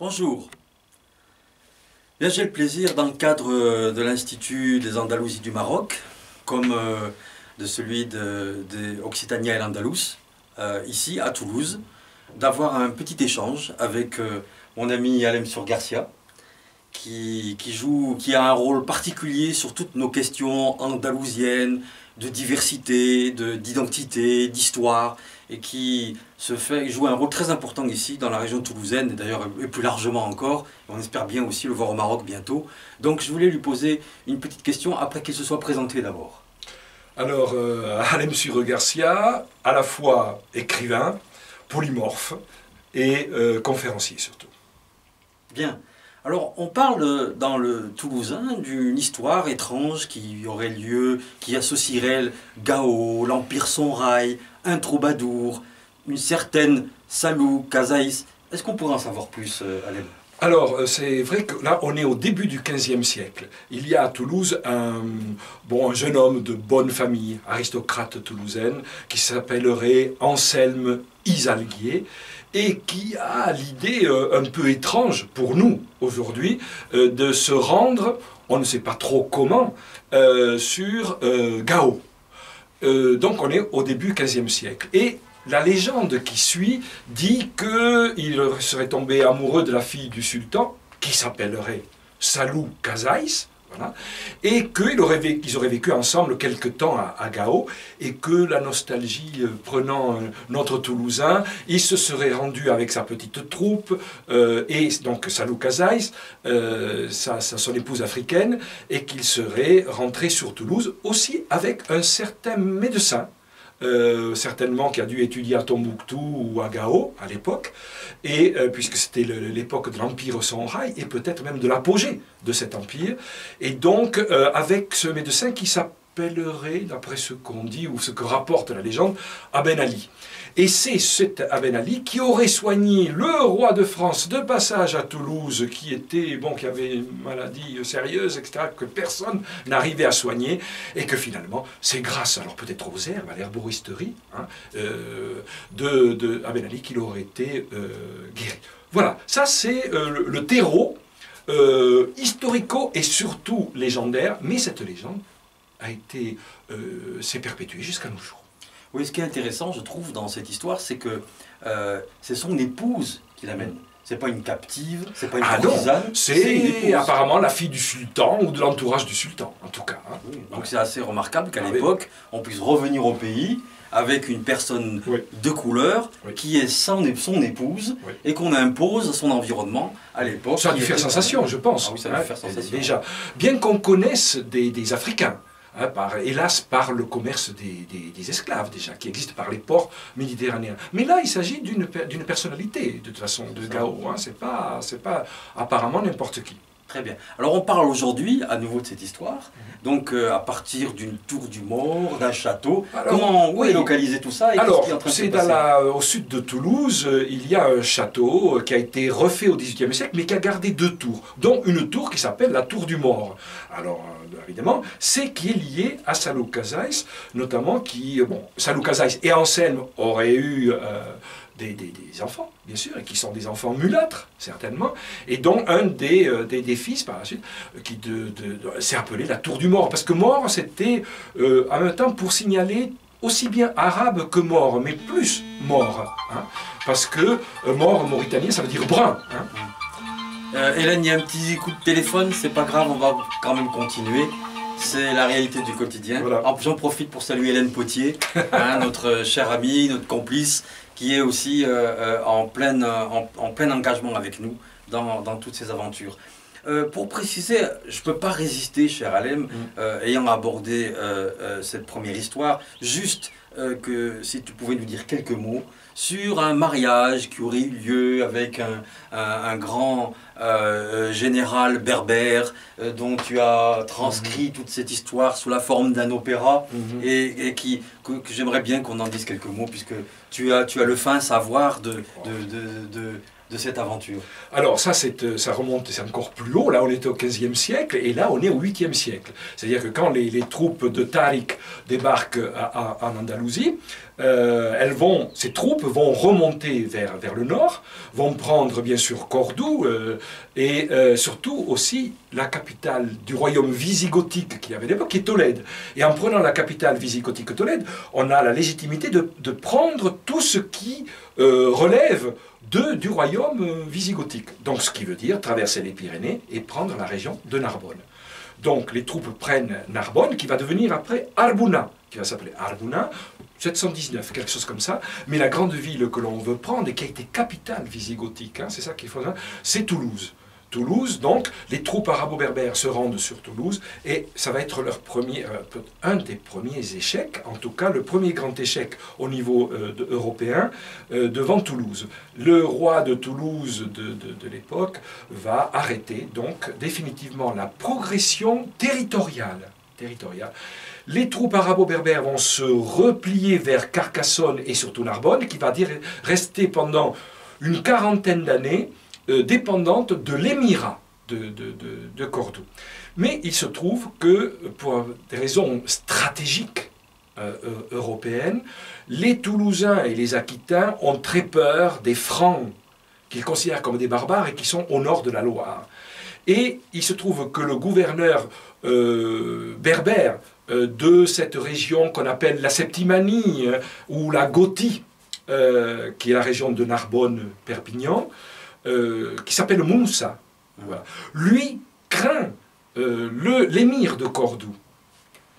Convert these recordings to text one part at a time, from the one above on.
Bonjour. Bien, j'ai le plaisir, dans le cadre de l'Institut des Andalousies du Maroc, comme de celui d'Occitania et l'Andalous, ici à Toulouse, d'avoir un petit échange avec mon ami Alem Sur Garcia, qui a un rôle particulier sur toutes nos questions andalousiennes, de diversité, d'identité, d'histoire, et qui joue un rôle très important ici dans la région toulousaine, et d'ailleurs et plus largement encore. On espère bien aussi le voir au Maroc bientôt. Donc je voulais lui poser une petite question après qu'il se soit présenté d'abord. Alors, Alem Sur Garcia, à la fois écrivain, polymorphe et conférencier surtout. Bien. Alors, on parle dans le Toulousain d'une histoire étrange qui aurait lieu, qui associerait Gao, l'Empire Sonrail, un troubadour, une certaine Salou Kazaïs. Est-ce qu'on pourrait en savoir plus, Alem? Alors, c'est vrai que là, on est au début du XVe siècle. Il y a à Toulouse un jeune homme de bonne famille, aristocrate toulousaine, qui s'appellerait Anselme Isalguier, et qui a l'idée un peu étrange pour nous aujourd'hui de se rendre, on ne sait pas trop comment, sur Gao. Donc on est au début XVe siècle. Et la légende qui suit dit qu'il serait tombé amoureux de la fille du sultan, qui s'appellerait Salou Kazaïs, voilà, et qu'ils auraient vécu ensemble quelque temps à Gao, et que la nostalgie prenant notre Toulousain, il se serait rendu avec sa petite troupe, et donc Salou Kazaïs, son épouse africaine, et qu'il serait rentré sur Toulouse aussi avec un certain médecin, certainement qui a dû étudier à Tombouctou ou à Gao à l'époque, et puisque c'était l'époque de l'Empire Sonrail et peut-être même de l'apogée de cet empire, et donc avec ce médecin qui s'appellerait, d'après ce qu'on dit ou ce que rapporte la légende, Aben Ali. Et c'est cet Aben Ali qui aurait soigné le roi de France de passage à Toulouse, qui avait une maladie sérieuse, etc., que personne n'arrivait à soigner, et que finalement, c'est grâce, alors peut-être aux herbes, à l'herboristerie, de Aben Ali qu'il aurait été guéri. Voilà, ça c'est le terreau historico et surtout légendaire, mais cette légende s'est perpétuée jusqu'à nos jours. Oui, ce qui est intéressant, je trouve, dans cette histoire, c'est que c'est son épouse qui l'amène. C'est pas une captive, c'est pas une courtisane. C'est apparemment la fille du sultan ou de l'entourage du sultan, en tout cas. Oui, donc c'est assez remarquable qu'à l'époque, on puisse revenir au pays avec une personne de couleur qui est son épouse et qu'on impose à son environnement à l'époque. Ça a dû faire sensation, je pense. Ah oui, ça a dû faire sensation. Déjà, bien qu'on connaisse des Africains, hélas, par le commerce des esclaves déjà, qui existe par les ports méditerranéens. Mais là, il s'agit d'une personnalité, de toute façon, de Gao. C'est pas apparemment n'importe qui. Très bien. Alors on parle aujourd'hui à nouveau de cette histoire, donc à partir d'une tour du Mort, d'un château. Où est localisé tout ça? Alors, c'est au sud de Toulouse, il y a un château qui a été refait au XVIIIe siècle, mais qui a gardé deux tours, dont une tour qui s'appelle la tour du Mort. Alors, évidemment, c'est qui est lié à Salou Kazaïs, notamment Salou Kazaïs et Anselme auraient eu des enfants, bien sûr, et qui sont des enfants mulâtres, certainement, et dont un des fils, par la suite, qui s'est appelé la Tour du Mort, parce que Mort, c'était en même temps pour signaler aussi bien arabe que mort, mais plus mort, parce que mort en mauritanien, ça veut dire brun. Hélène, il y a un petit coup de téléphone, c'est pas grave, on va quand même continuer. C'est la réalité du quotidien. Voilà. J'en profite pour saluer Hélène Potier, notre chère amie, notre complice, qui est aussi en plein engagement avec nous dans toutes ces aventures. Pour préciser, je ne peux pas résister, cher Alem, ayant abordé cette première histoire, juste que si tu pouvais nous dire quelques mots sur un mariage qui aurait eu lieu avec un grand général berbère dont tu as transcrit toute cette histoire sous la forme d'un opéra et que j'aimerais bien qu'on en dise quelques mots puisque tu as le fin savoir de cette aventure. Alors ça remonte, c'est encore plus haut, là on est au XVe siècle et là on est au 8e siècle. C'est-à-dire que quand les troupes de Tariq débarquent en Andalousie, ces troupes vont remonter vers le nord, vont prendre bien sûr Cordoue et surtout aussi la capitale du royaume visigothique qu'il y avait à l'époque, qui est Tolède. Et en prenant la capitale visigothique Tolède, on a la légitimité de prendre tout ce qui relève du royaume visigothique. Donc ce qui veut dire traverser les Pyrénées et prendre la région de Narbonne. Donc les troupes prennent Narbonne, qui va devenir après Arbuna, qui va s'appeler Arbuna, 719, quelque chose comme ça. Mais la grande ville que l'on veut prendre et qui a été capitale visigothique, c'est ça qu'il faudra, c'est Toulouse. Toulouse, donc, les troupes arabo-berbères se rendent sur Toulouse et ça va être un des premiers échecs, en tout cas le premier grand échec au niveau européen devant Toulouse. Le roi de Toulouse de l'époque va arrêter donc définitivement la progression territoriale. Les troupes arabo-berbères vont se replier vers Carcassonne et surtout Narbonne, qui va rester pendant une quarantaine d'années dépendante de l'émirat de Cordoue. Mais il se trouve que, pour des raisons stratégiques européennes, les Toulousains et les Aquitains ont très peur des Francs, qu'ils considèrent comme des barbares et qui sont au nord de la Loire. Et il se trouve que le gouverneur berbère de cette région qu'on appelle la Septimanie ou la Gothie, qui est la région de Narbonne-Perpignan, qui s'appelle Moussa. Voilà. Lui craint l'émir de Cordoue.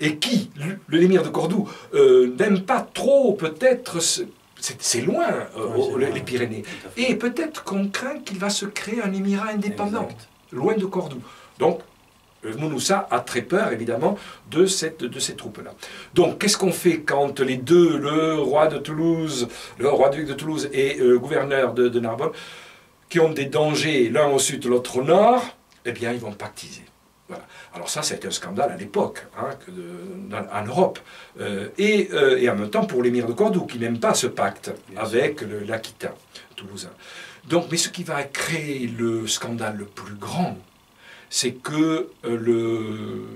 Et qui, l'émir de Cordoue, n'aime pas trop, peut-être, c'est loin, les Pyrénées. Et peut-être qu'on craint qu'il va se créer un émirat indépendant, loin de Cordoue. Donc, Moussa a très peur, évidemment, de ces troupes-là. Donc, qu'est-ce qu'on fait quand les deux, le roi-duc de Toulouse et le gouverneur de Narbonne, qui ont des dangers, l'un au sud, l'autre au nord, eh bien, ils vont pactiser. Voilà. Alors ça, été un scandale à l'époque, en Europe. Et en même temps pour l'émir de Cordoue, qui n'aime pas ce pacte avec l'Aquitain toulousain. Donc, mais ce qui va créer le scandale le plus grand, c'est que le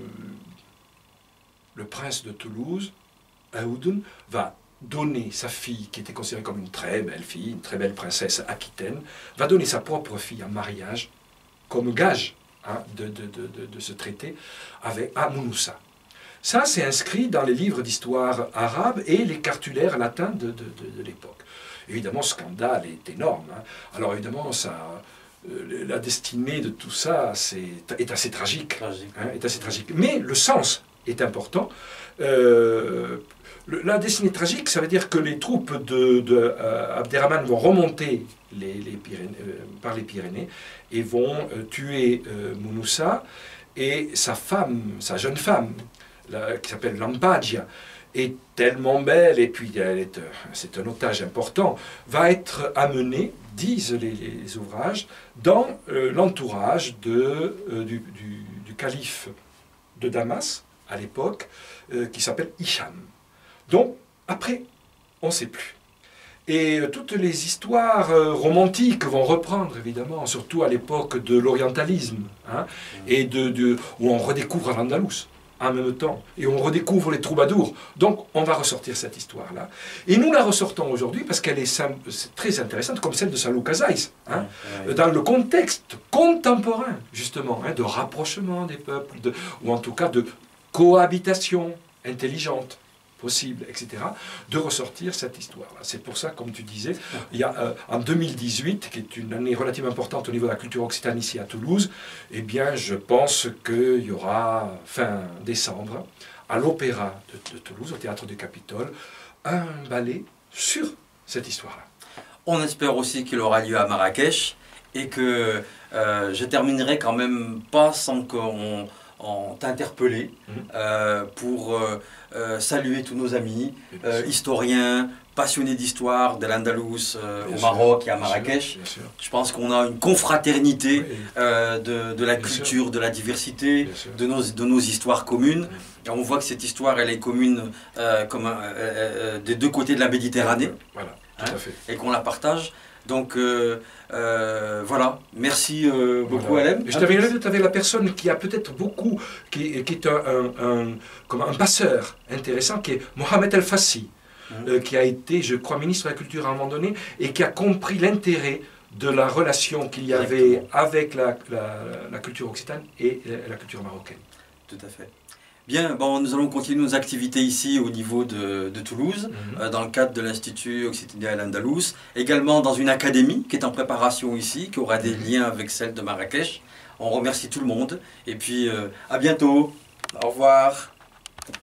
prince de Toulouse, Aoudun, va donner sa fille, qui était considérée comme une très belle fille, une très belle princesse aquitaine, va donner sa propre fille en mariage, comme gage de ce traité, à Moussa. Ça, c'est inscrit dans les livres d'histoire arabes et les cartulaires latins de l'époque. Évidemment, ce scandale est énorme. Alors évidemment, la destinée de tout ça est assez tragique. Est assez tragique. Mais le sens est important. La destinée tragique, ça veut dire que les troupes d'Abderrahmane vont remonter par les Pyrénées et vont tuer Moussa et sa jeune femme, qui s'appelle Lampadia, est tellement belle, et puis c'est un otage important, va être amenée, disent les ouvrages, dans l'entourage du calife de Damas, à l'époque, qui s'appelle Hicham. Donc, après, on ne sait plus. Et toutes les histoires romantiques vont reprendre, évidemment, surtout à l'époque de l'orientalisme, et où on redécouvre l'Andalous en même temps, et on redécouvre les troubadours. Donc, on va ressortir cette histoire-là. Et nous la ressortons aujourd'hui parce qu'elle est très intéressante, comme celle de Salou Kazaïs, dans le contexte contemporain, justement, de rapprochement des peuples, ou en tout cas de cohabitation intelligente possible, etc., de ressortir cette histoire-là. C'est pour ça, comme tu disais, il y a en 2018, qui est une année relativement importante au niveau de la culture occitane ici à Toulouse, eh bien, je pense qu'il y aura, fin décembre, à l'Opéra de Toulouse, au Théâtre du Capitole, un ballet sur cette histoire-là. On espère aussi qu'il aura lieu à Marrakech, et que je terminerai quand même pas sans qu'on t'interpeller pour saluer tous nos amis, historiens, passionnés d'histoire de l'Andalous au sûr, Maroc et à bien Marrakech. sûr, bien sûr. Je pense qu'on a une confraternité Oui, de la Bien culture, sûr. de la diversité, Bien sûr. de nos histoires communes. Et on voit que cette histoire, elle est commune des deux côtés de la Méditerranée, Voilà, tout hein, à fait. et qu'on la partage. Donc voilà, merci beaucoup Voilà. Alem. Et je t'avais dit, tu avais la personne qui a peut-être beaucoup, qui est comme un passeur intéressant, qui est Mohamed El Fassi, qui a été, je crois, ministre de la Culture à un moment donné, et qui a compris l'intérêt de la relation qu'il y avait Exactement. avec la culture occitane et la culture marocaine. Tout à fait. Bien, bon, nous allons continuer nos activités ici au niveau de Toulouse, dans le cadre de l'Institut Occitanien et Andalous, également dans une académie qui est en préparation ici, qui aura des liens avec celle de Marrakech. On remercie tout le monde et puis à bientôt. Au revoir.